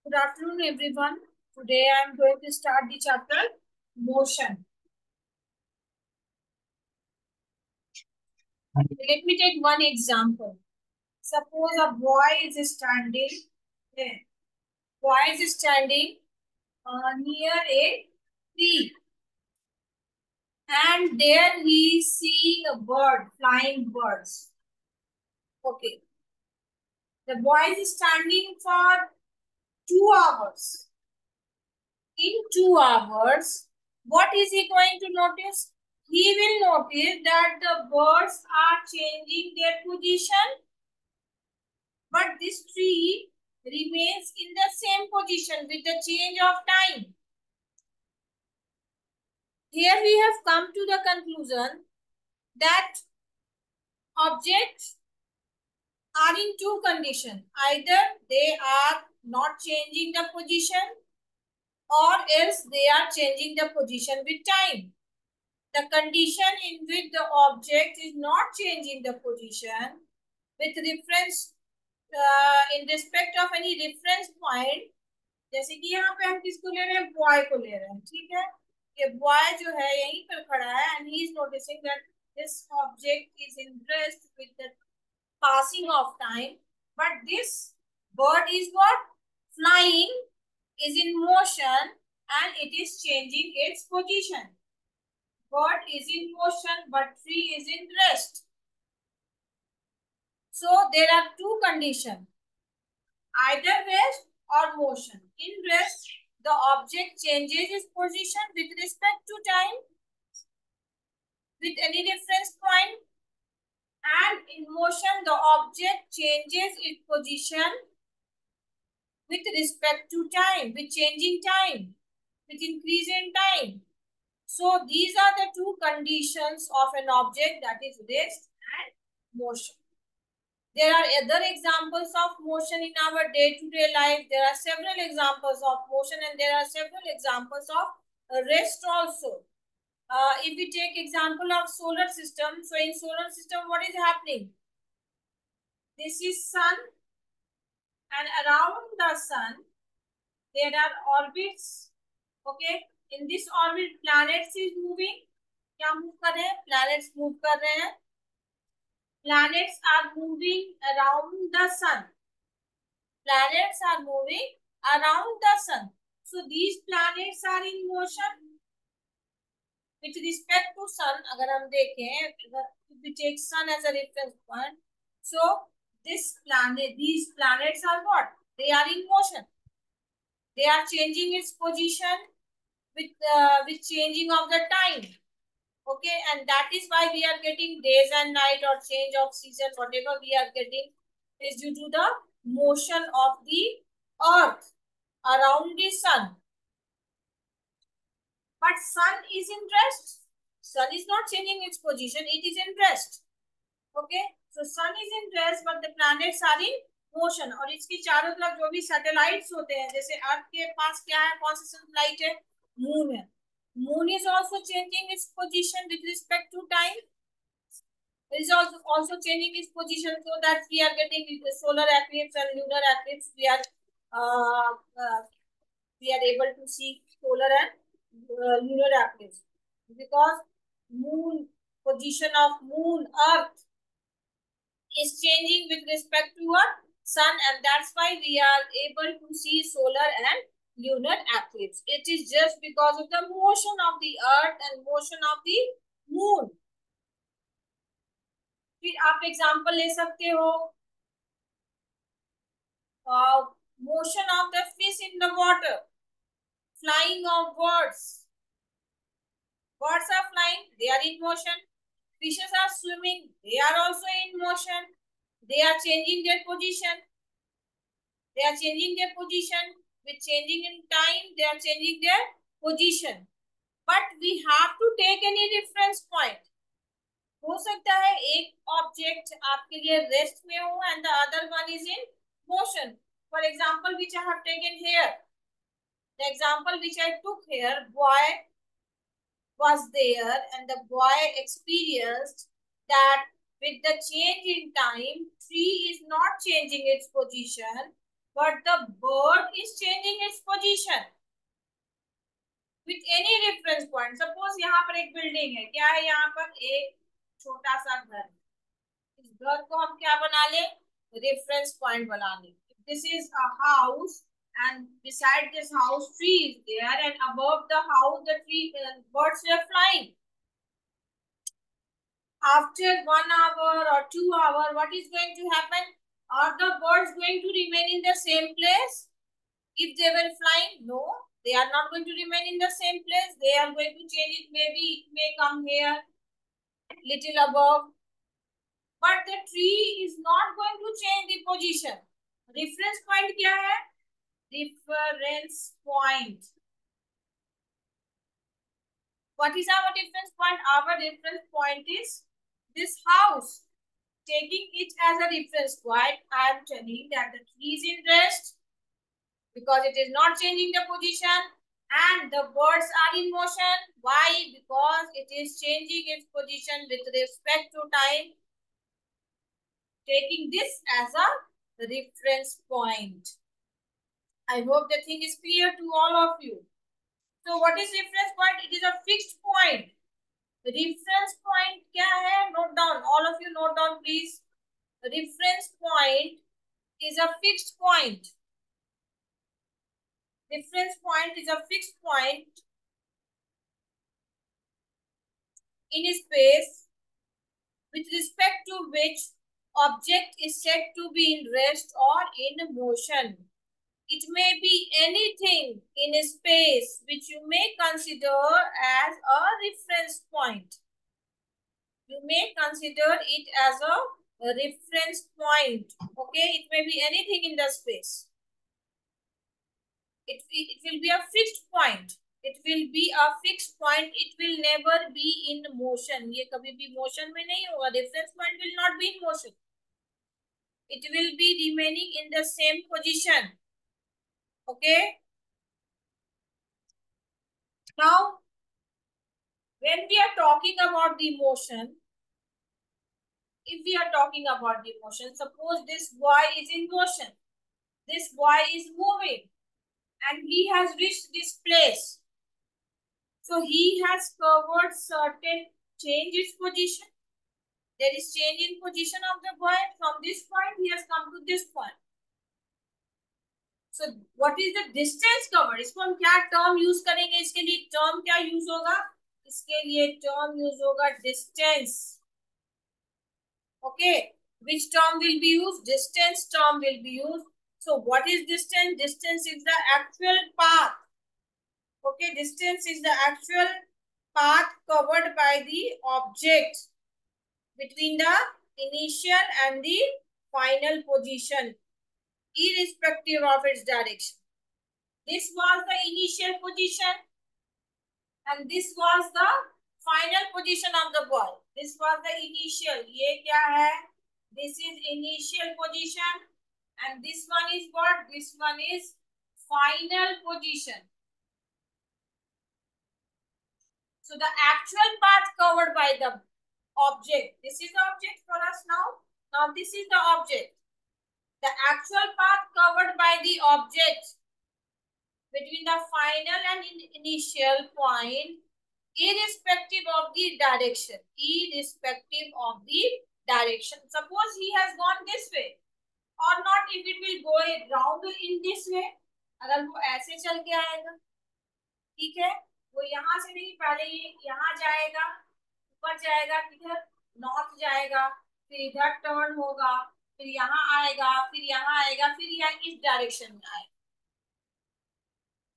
Good afternoon, everyone. Today I am going to start the chapter motion. Let me take one example. Suppose a boy is standing there. Boy is standing near a tree, and there he is seeing a bird, flying birds. Okay. The boy is standing for 2 hours. In 2 hours, what is he going to notice? He will notice that the birds are changing their position, but this tree remains in the same position with the change of time. Here we have come to the conclusion that objects are in two conditions. Either they are not changing the position, or else they are changing the position with time. The condition in which the object is not changing the position with reference in respect of any reference point, जैसे कि यहाँ पे हम किसको ले रहे हैं, boy को ले रहे हैं, ठीक है। ये बॉय जो है यहीं पर खड़ा है and he is noticing that this object is in rest with the passing of time, but this bird is what, flying, is in motion and it is changing its position. Bird is in motion, but tree is in rest. So there are two conditions, either rest or motion. In rest, the object changes its position with respect to time, with any reference point, and in motion, the object changes its position with respect to time, with changing time, with increase in time. So these are the two conditions of an object, that is rest and motion. There are other examples of motion in our day-to-day life. There are several examples of motion and there are several examples of rest also. If we take example of solar system, so in solar system, what is happening? This is sun, and around the sun, there are orbits. Okay, in this orbit, planets is moving. क्या move कर रहे हैं? Planets move कर रहे हैं. Planets are moving around the sun. Planets are moving around the sun. So these planets are in motion. With respect to sun, अगर हम देखें, if we take sun as a reference point, so these planets are what? They are in motion. They are changing its position with changing of the time. Okay, and that is why we are getting days and night or change of season, whatever we are getting is due to the motion of the earth around the sun. But sun is in rest. Sun is not changing its position, it is in rest. Okay, so sun is in rest, but the planets are in motion. और इसके चारों तरफ जो भी satellites होते हैं, जैसे अर्थ के पास क्या है, कौन सा सैटेलाइट है, मून है. Moon is also changing its position with respect to time. It is also changing its position, so that we are getting the solar eclipse and lunar eclipse. We are able to see solar and lunar eclipse because moon position of moon earth is changing with respect to a sun, and that's why we are able to see solar and lunar eclipse. It is just because of the motion of the earth and motion of the moon. फिर आप example ले सकते हो, motion of the fish in the water, flying of birds. Birds are flying, they are in motion. Fishes are swimming, they are also in motion. They are changing their position. They are changing their position with changing in time. They are changing their position. But we have to take any reference point. हो सकता है एक object आपके लिए rest में हो and the other one is in motion. For example, which I have taken here. The example which I took here, boy was there and the boy experienced that with the change in time, tree is not changing its position, but the bird is changing its position with any reference point. Suppose यहाँ पर एक building है, क्या है यहाँ पर एक छोटा सा घर, इस घर को हम क्या बना ले, रेफरेंस पॉइंट बना ले. This is a house and beside this house tree is there and above the house the tree birds were flying. After 1 hour or 2 hours, what is going to happen? Are the birds going to remain in the same place? If they were flying, no, they are not going to remain in the same place. They are going to change it. Maybe it may come here, little above. But the tree is not going to change the position. Reference point क्या है? Reference point. What is our reference point? Our reference point is this house. Taking it as a reference point, I am telling that the tree is in rest because it is not changing the position and the birds are in motion. Why? Because it is changing its position with respect to time. Taking this as a reference point. I hope the thing is clear to all of you. So what is reference point? It is a fixed point. Reference point क्या है? Note down. All of you note down please. Reference point is a fixed point. Reference point is a fixed point in a space with respect to which object is said to be in rest or in motion. It may be anything in a space which you may consider as a reference point. You may consider it as a reference point. Okay, it may be anything in the space. It will be a fixed point. It will be a fixed point. It will never be in motion. ये कभी भी motion में नहीं होगा. Reference point will not be in motion. It will be remaining in the same position. Okay. Now, when we are talking about the motion, if we are talking about the motion, suppose this boy is in motion. This boy is moving and he has reached this place. So he has covered certain change its position. There is change in position of the boy. From this point, he has come to this point. So what is the distance covered? इसको हम क्या term use करेंगे? इसके लिए term क्या use होगा? इसके लिए term use होगा distance. Okay. Which term will be used? Distance term will be used. So what is distance? Distance is the actual path. Okay. Distance is the actual path covered by the object between the initial and the final position, irrespective of its direction. This was the initial position and this was the final position of the boy. This was the initial. ये क्या है? This is initial position and this one is what? This one is final position. So the actual path covered by the object. This is the object for us now. Now this is the object. The actual path covered by the object between the final and initial point, irrespective of the direction. Irrespective of the direction. Suppose he has gone this way or not, if it will go round in this way. अगर वो ऐसे चल के आएगा, ठीक है, वो यहाँ से नहीं, पहले ये यहाँ जाएगा, ऊपर जाएगा, किधर, नॉर्थ जाएगा, फिर इधर टर्न होगा, फिर यहाँ आएगा, फिर यहाँ आएगा, फिर यहाँ इस डायरेक्शन में आएगा.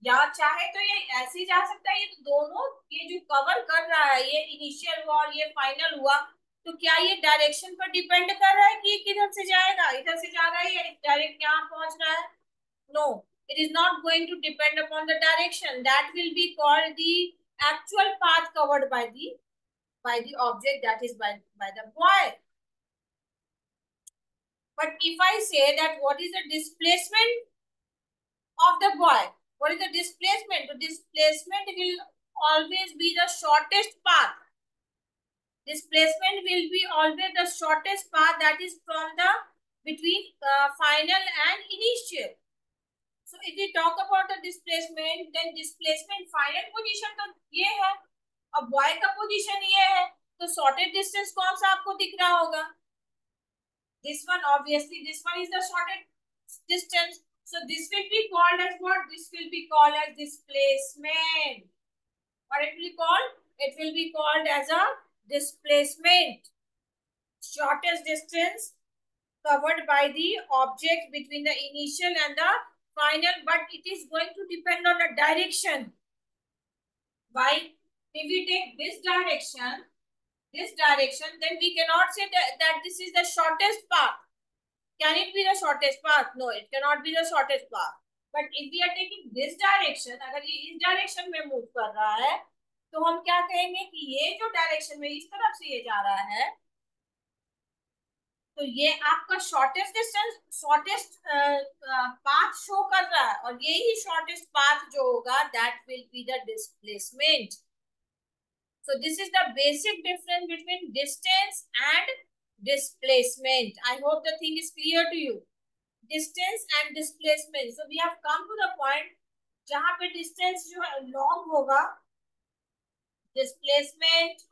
या चाहे तो ये ऐसे ही जा सकता है. ये तो दोनों, ये जो कवर कर रहा है, ये इनिशियल हुआ और ये फाइनल हुआ, तो क्या ये डायरेक्शन पर डिपेंड कर रहा है कि किधर से जाएगा? इधर से जा रहा है या डायरेक्ट यहाँ पहुंच रहा है? No, it is not going to depend upon the direction. That will be called the actual path covered by the object, that is by the boy. But if I say that what is the displacement of the boy? What is the displacement? The displacement will always be the shortest path. Displacement will be always the shortest path, that is from the between final and initial. So if we talk about the displacement, then displacement final position तो ये है, अब y का position ये है, तो sorted distance कौन सा आपको दिख रहा होगा? This one, obviously this one is the shorted distance. So this will be called as what? This will be called as displacement. What it will be called? It will be called as a displacement. Shortest distance covered by the object between the initial and the final, but it is going to depend on the direction. Why? If we take this direction, then we cannot say that this is the shortest path. Can it be the shortest path? No, it cannot be the shortest path. But if we are taking this direction, अगर ये इस direction में move कर रहा है, तो हम क्या कहेंगे कि ये जो डायरेक्शन में इस तरफ से ये जा रहा है, तो ये आपका shortest distance, shortest path show कर रहा है, और यही शॉर्टेस्ट पाथ जो होगा that will be the displacement. So this is the basic difference between distance and displacement. I hope the thing is clear to you. Distance and displacement. So we have come to the point जहाँ पे distance जो है long होगा, displacement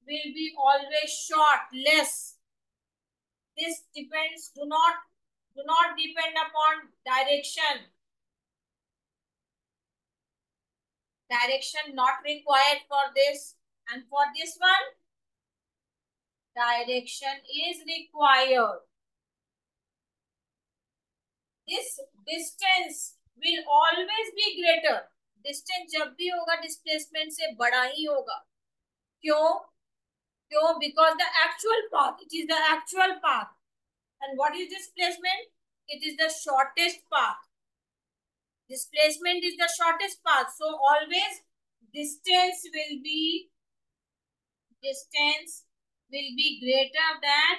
will be always short, less. This depends, do not depend upon direction. Direction not required for this, and for this one direction is required. This distance will always be greater. Distance जब भी होगा displacement से बड़ा ही होगा. क्यों? Because the actual path, it is the actual path. And what is displacement? It is the shortest path. Displacement is the shortest path. So always distance will be greater than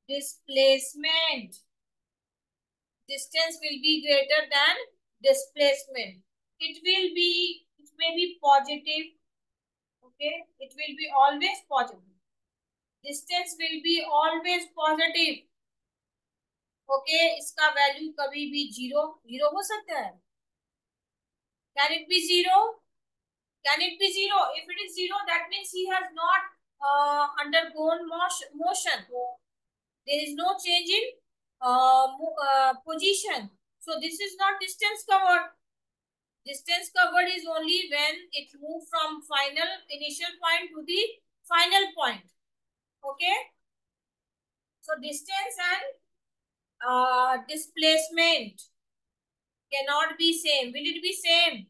displacement. Distance will be greater than displacement. It may be positive. Okay, it will be always positive. Distance will be always positive. Okay, इसका value कभी भी zero हो सकता है. Can it be zero? Can it be zero? If it is zero, that means he has not undergone motion. There is no change in position. So this is not distance covered. Distance covered is only when it moves from initial point to the final point. Okay. So distance and displacement cannot be same. Will it be same?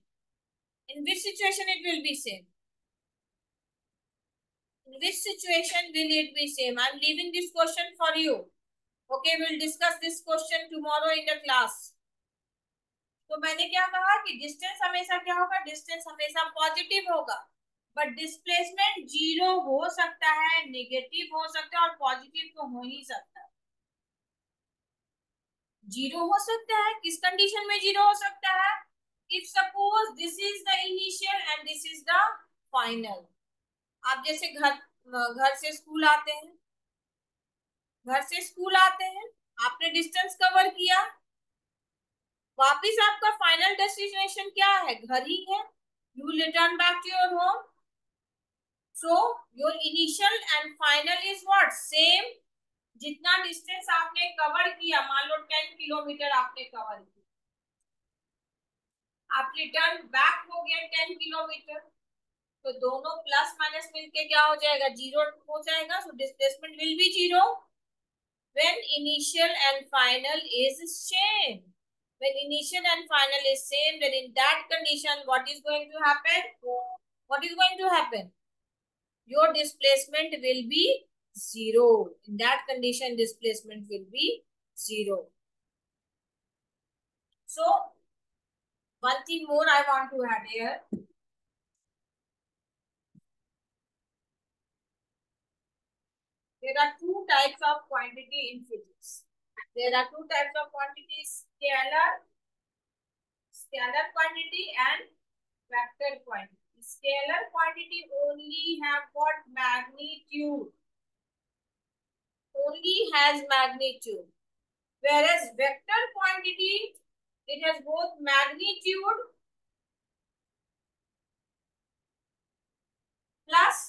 In which situation it will be same? In which situation will it be same? I am leaving this question for you. Okay, we will discuss this question tomorrow in the class. तो मैंने क्या कहा कि distance हमेशा क्या होगा? Distance हमेशा positive होगा, बट डिस्प्लेसमेंट जीरो हो सकता है, नेगेटिव हो सकता है, और पॉजिटिव तो हो ही सकता है. जीरो हो सकता है, किस कंडीशन में जीरो हो सकता है? If suppose this is the initial and this is the final. आप जैसे घर से स्कूल आते हैं, आपने डिस्टेंस कवर किया, वापिस आपका फाइनल डेस्टिनेशन क्या है? घर ही है. You will return back to your home. So your initial and final is what? Same. जितना डिस्टेंस आपने कवर किया, मान लो 10 किलोमीटर आपने कवर किया, आप रिटर्न बैक हो गया 10 किलोमीटर, तो दोनों प्लस माइनस मिलके क्या हो जाएगा? जीरो हो जाएगा. So displacement will be zero when initial and final is same. When initial and final is same, then in that condition, what is going to happen? What is going to happen? Your displacement will be zero. In that condition, displacement will be zero. So, one thing more I want to add here. There are two types of quantity in physics. There are two types of quantities: scalar quantity and vector quantity. Scalar quantity only have what? Magnitude. Only has magnitude. whereas vector quantity, it has both magnitude plus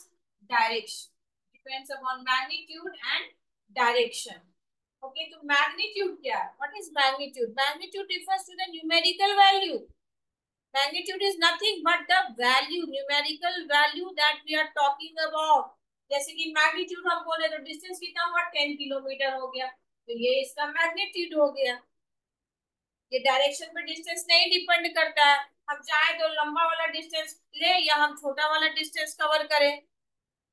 direction, depends upon magnitude and direction. Okay, तो magnitude क्या है? What is magnitude? Magnitude refers to the numerical value. Magnitude is nothing but the value, numerical value that we are talking about. जैसे कि magnitude हम बोले तो distance कितना हुआ, 10 किलोमीटर हो गया, तो ये इसका magnitude हो गया. ये डायरेक्शन पे डिस्टेंस नहीं डिपेंड करता है. हम चाहे तो लंबा वाला डिस्टेंस ले या हम छोटा वाला डिस्टेंस कवर करें,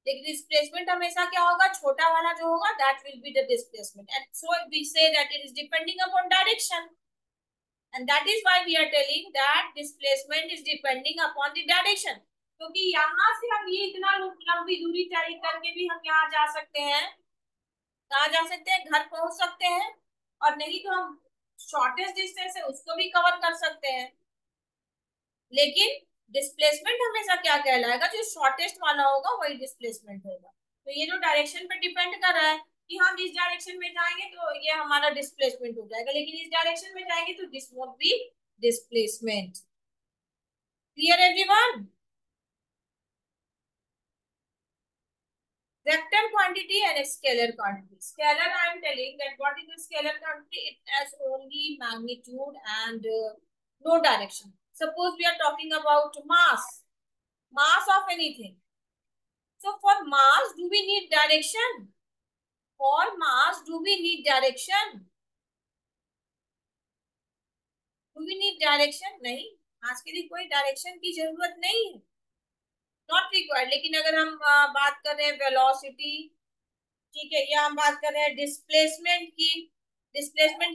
लेकिन डिस्प्लेसमेंट हमेशा क्या होगा, छोटा वाला जो होगा that will be the displacement. And so we say that it is depending upon direction, and that is why we are telling that displacement is depending upon the direction. क्योंकि यहाँ से हम ये इतना लंबी दूरी तय करके भी हम यहाँ जा सकते हैं, कहाँ जा सकते हैं, घर पहुंच सकते हैं, और नहीं तो हम शॉर्टेस्ट डिस्टेंस है उसको भी कवर कर सकते हैं. लेकिन डिस्प्लेसमेंट हमेशा क्या कहलाएगा, जो शॉर्टेस्ट वाला होगा वही डिस्प्लेसमेंट होगा. तो ये जो डायरेक्शन पे डिपेंड कर रहा है कि हम इस डायरेक्शन में जाएंगे तो ये हमारा डिस्प्लेसमेंट हो जाएगा, लेकिन इस डायरेक्शन में जाएंगे तो this won't be displacement. Clear everyone? Vector quantity and scalar quantity. Scalar, I am telling that what is the scalar quantity? It has only magnitude and no direction. Suppose we are talking about mass of anything. So for mass, do we need direction? For mass, do we need direction? Do we need direction? नहीं, मास के लिए कोई direction की जरूरत नहीं है, not required. लेकिन अगर हम बात कर रहे हैं वेलोसिटी, ठीक है, या हम बात कर रहे हैं डिस्प्लेसमेंट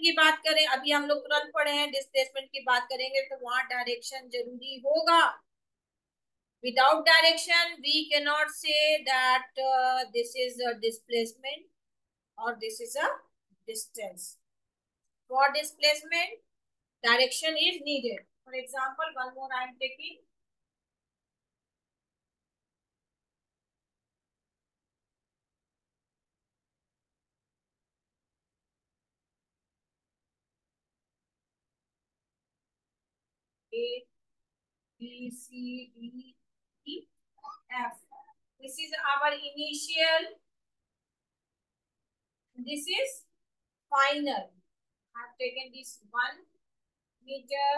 की बात करें, अभी हम लोग तुरंत पढ़े हैं, डिस्प्लेसमेंट की बात करेंगे तो वहां डायरेक्शन जरूरी होगा. Without direction we cannot say that this is a displacement or this is a distance. For displacement, direction is needed. For example, one more I am taking. A, B, C, D, E, F. This is our initial. This is final. I have taken this 1 meter.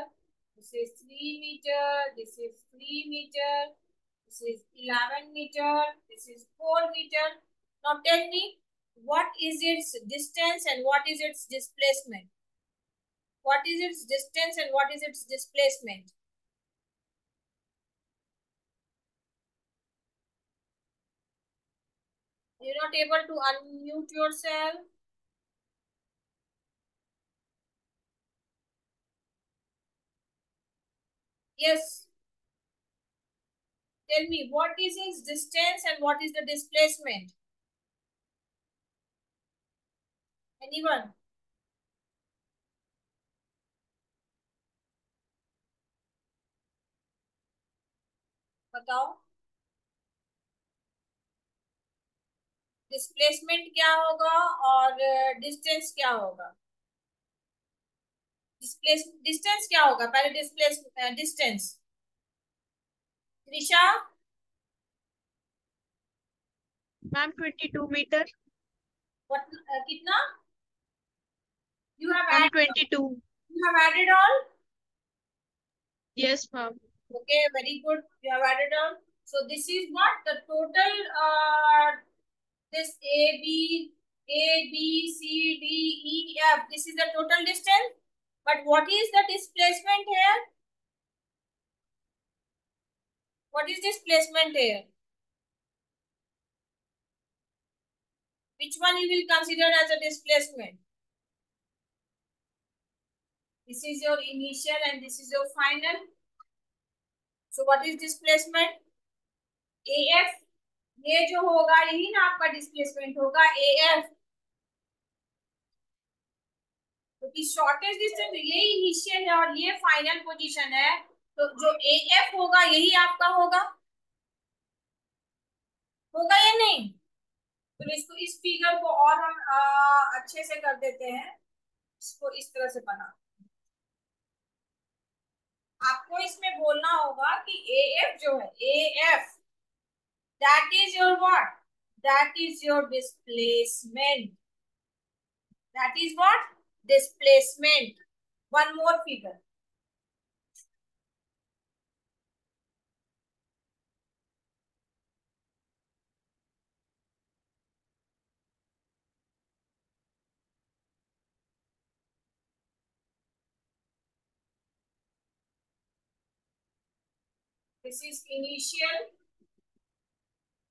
This is 3 meter. This is 3 meter. This is 11 meter. This is 4 meter. Now tell me, what is its distance and what is its displacement? What is its distance and what is its displacement? You're not able to unmute yourself. Yes. Tell me, what is its distance and what is the displacement? Anyone? बताओ. Displacement क्या होगा और distance क्या होगा? Distance क्या होगा पहले? Distance. Trisha? Ma'am 22 metre. कितना? You have ma'am added. 22. You have added all. Yes ma'am. Okay, very good. You have added all. So this is what the total. This A B C D E F. This is the total distance. But what is the displacement here? What is displacement here? Which one you will consider as a displacement? This is your initial and this is your final. So what is displacement? AF. ये जो होगा यही ना आपका displacement होगा, AF. क्योंकि shortest distance ये initial है और ये फाइनल पोजीशन है, तो जो AF होगा यही आपका होगा. होगा या नहीं? तो इसको, इस फिगर को और हम अच्छे से कर देते हैं. इसको इस तरह से बना, आपको इसमें बोलना होगा कि ए एफ जो है, A F that is your what, that is your displacement, that is what, displacement. One more figure. This is initial,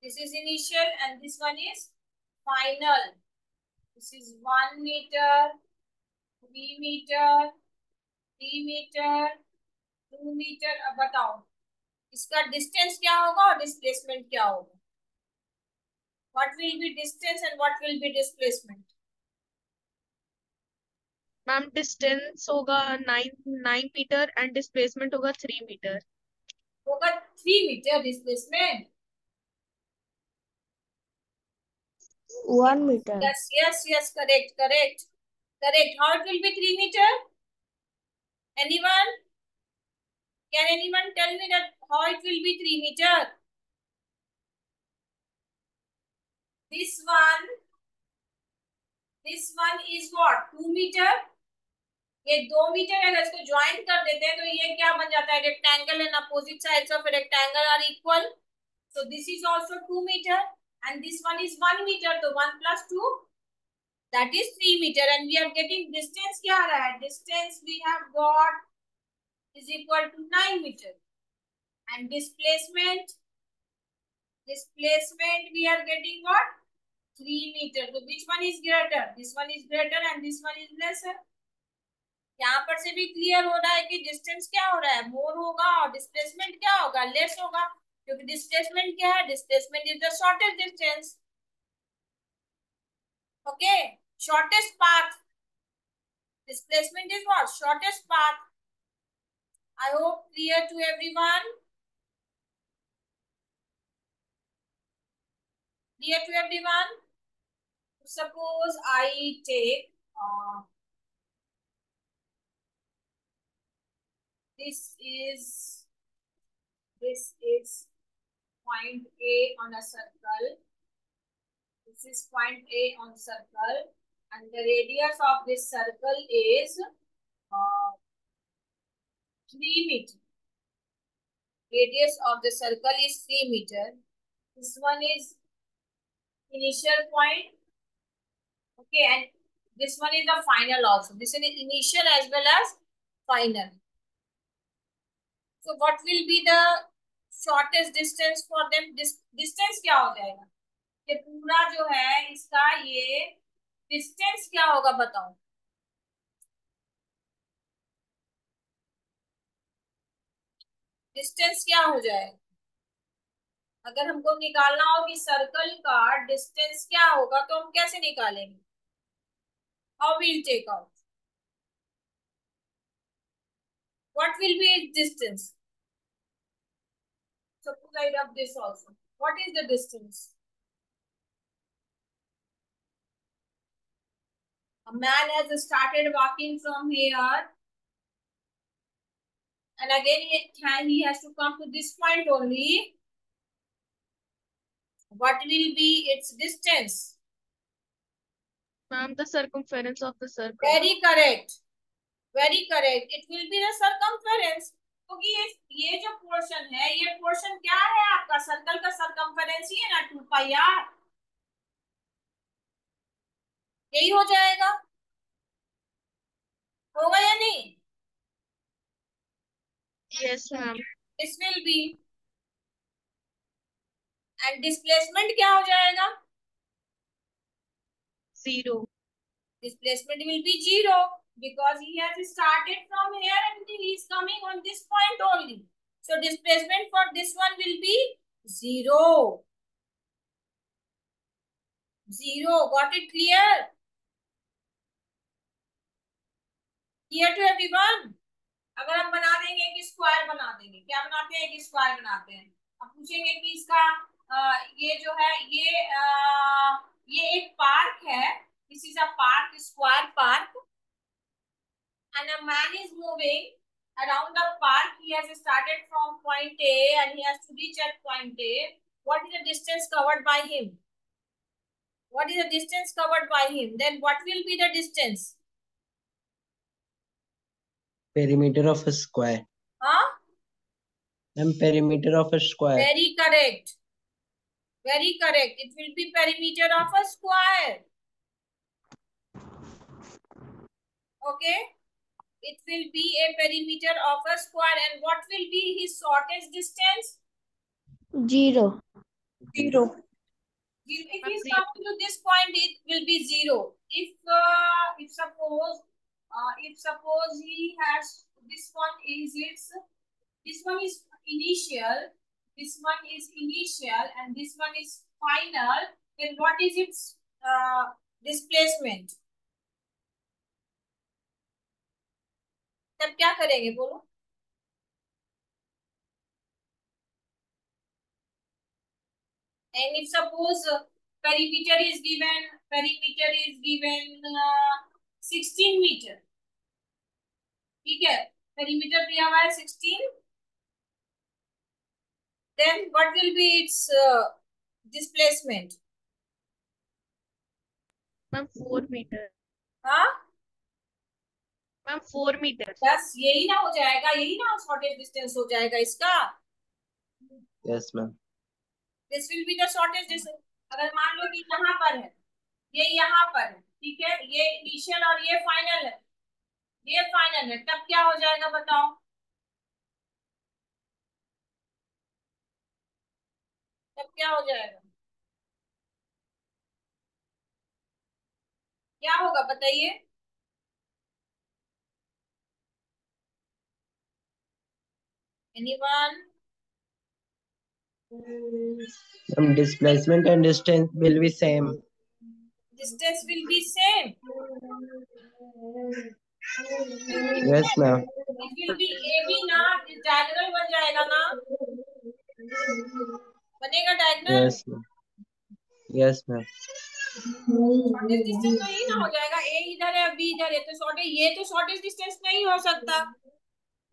this is initial, and this one is final. This is 1 meter, 3 meter, 3 meter, 2 meter. अब बताओ इसका distance क्या होगा और displacement क्या होगा? What will be distance and what will be displacement? Ma'am distance होगा 9 metre and displacement होगा 3 मीटर. होगा 3 metre displacement. 1 meter. Yes, yes, yes, correct, correct, correct. How it will be 3 meter? Anyone? Can anyone tell me that how it will be 3 meter? This one is what? 2 meter. ये 2 metre है, इसको join कर देते हैं तो ये क्या बन जाता है? Rectangle and opposite sides of rectangle are equal. So this is also 2 meter and this one is 1 meter. So 1 plus 2, that is 3 meter, and we are getting distance क्या आ रहा है? Distance we have got is equal to 9 meter, and displacement we are getting what? 3 meter. So which one is greater? This one is greater and this one is lesser. यहाँ पर से भी clear हो रहा है कि डिस्टेंस क्या हो रहा है? मोर होगा और डिस्प्लेसमेंट क्या होगा? लेस होगा, क्योंकि डिस्प्लेसमेंट क्या है? Displacement is the shortest distance. Okay, shortest path. Displacement is what? Shortest path. I hope clear to everyone. Clear to everyone. Suppose I take this is point A on a circle. This is point A on circle, and the radius of this circle is 3 meter. Radius of the circle is 3 meter. This one is initial point. Okay, and this one is the final also. This is initial as well as final. So what will be the shortest distance for them? Distance क्या हो जाएगा? ये पूरा जो है इसका ये distance क्या होगा बताओ? डिस्टेंस क्या हो जाएगा? अगर हमको निकालना हो कि सर्कल का डिस्टेंस क्या होगा तो हम कैसे निकालेंगे? How will take out? What will be its distance? Suppose I rub this also. What is the distance? A man has started walking from here, and again he has to come to this point only. What will be its distance? Ma'am, the circumference of the circle. Very correct. Very correct. It will be the circumference. क्योंकि ये जो portion है, ये portion क्या है आपका? Circle का circumference ही है ना, 2 पाई आर. यही हो जाएगा, होगा या नहीं? Yes, ma'am. This will be, and displacement क्या हो जाएगा? 0. Displacement will be 0 because he has started from here and he is coming on this point only. So displacement for this one will be 0. 0. Got it clear? Clear to everyone? अगर हम बना देंगे कि square बना देंगे, क्या बनाते हैं कि स्क्वायर बनाते हैं. अब पूछेंगे कि इसका ये जो है ये एक पार्क है. This is a park, square park. a man is moving around the park, he has started from point A and he has to reach at point A. What is the distance covered by him? What is the distance covered by him? Then what will be the distance? Perimeter of a square. Huh? And perimeter of a square. Very correct. Very correct. It will be perimeter of a square. Okay. It will be a perimeter of a square. And what will be his shortest distance? 0. If he is coming to this point, it will be 0. If suppose he has this one is its this one is initial, this one is initial, and this one is final, then what is its displacement? तब क्या करेंगे बोलो? And if suppose perimeter is given 16 meter, ठीक है, perimeter दिया हुआ है 16, then what will be its displacement? Ma'am 4 metre. हाँ मैम 4 मीटर। बस यही ना हो जाएगा, यही ना शॉर्टेज डिस्टेंस हो जाएगा इसका। Yes ma'am. This will be the shortage distance. अगर मान लो कि यहाँ पर है, ये यहाँ पर है, ठीक है, ये इनिशियल और ये फाइनल है, ये फाइनल है, तब क्या हो जाएगा बताओ? तब क्या हो जाएगा? क्या होगा बताइए? Anyone? Displacement and distance will be same. Distance will be same. Yes ma'am. It will be AB ना, diagonal बन जाएगा ना? बनेगा diagonal? Yes ma'am. Yes ma'am. Shortage distance तो यही ना हो जाएगा, ए इधर है बी इधर है, तो शॉर्टेज, ये तो शॉर्टेज डिस्टेंस नहीं हो सकता,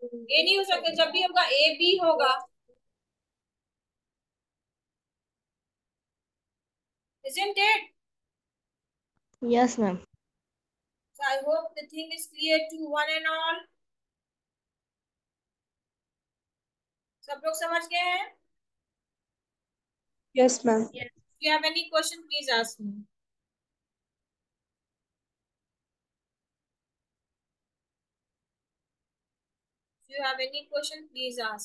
ये नहीं हो सकता, जब भी होगा ए बी होगा। Isn't it? Yes, ma'am. So I hope the thing is clear to one and all. सब लोग समझ गए हैं? Yes, ma'am. Yes. If you have any question, please ask me. If you have any question, please ask.